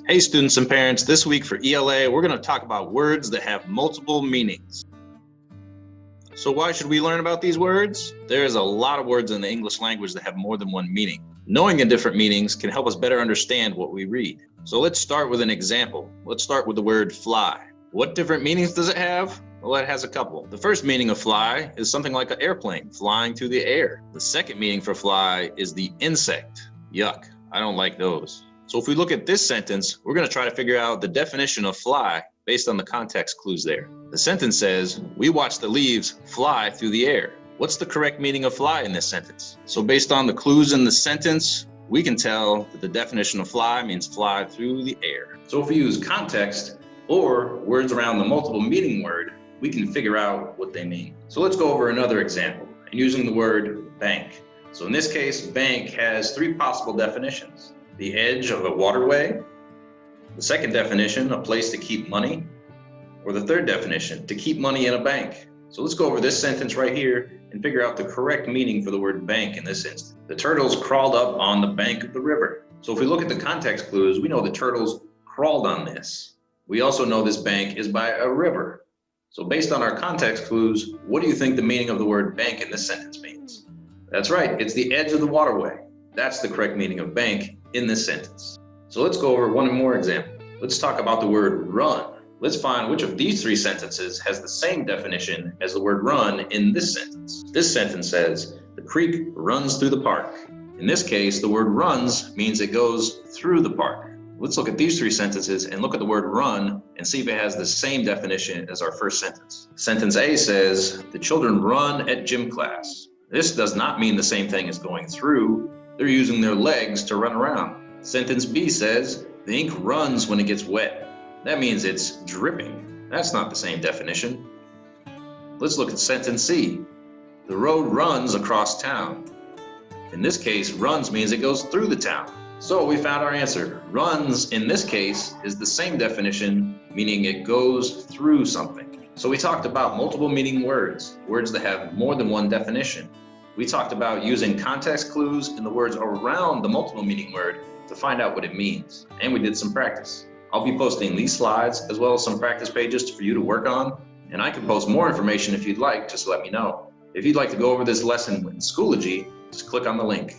Hey students and parents, this week for ELA, we're going to talk about words that have multiple meanings. So why should we learn about these words? There's a lot of words in the English language that have more than one meaning. Knowing the different meanings can help us better understand what we read. So let's start with an example. Let's start with the word fly. What different meanings does it have? Well, it has a couple. The first meaning of fly is something like an airplane flying through the air. The second meaning for fly is the insect. Yuck, I don't like those. So if we look at this sentence, we're going to try to figure out the definition of fly based on the context clues there. The sentence says, we watch the leaves fly through the air. What's the correct meaning of fly in this sentence? So based on the clues in the sentence, we can tell that the definition of fly means fly through the air. So if we use context or words around the multiple meaning word, we can figure out what they mean. So let's go over another example using the word bank. So in this case, bank has three possible definitions. The edge of a waterway, the second definition, a place to keep money, or the third definition, to keep money in a bank. So let's go over this sentence right here and figure out the correct meaning for the word bank in this instance. The turtles crawled up on the bank of the river. So if we look at the context clues, we know the turtles crawled on this. We also know this bank is by a river. So based on our context clues, what do you think the meaning of the word bank in this sentence means? That's right, it's the edge of the waterway. That's the correct meaning of bank in this sentence. So let's go over one more example. Let's talk about the word run. Let's find which of these three sentences has the same definition as the word run in this sentence. This sentence says, the creek runs through the park. In this case, the word runs means it goes through the park. Let's look at these three sentences and look at the word run and see if it has the same definition as our first sentence. Sentence A says, the children run at gym class. This does not mean the same thing as going through. They're using their legs to run around. Sentence B says, the ink runs when it gets wet. That means it's dripping. That's not the same definition. Let's look at sentence C. The road runs across town. In this case, runs means it goes through the town. So we found our answer. Runs, in this case, is the same definition, meaning it goes through something. So we talked about multiple meaning words, words that have more than one definition. We talked about using context clues in the words around the multiple meaning word to find out what it means. And we did some practice. I'll be posting these slides as well as some practice pages for you to work on. And I can post more information if you'd like, just let me know. If you'd like to go over this lesson in Schoology, just click on the link.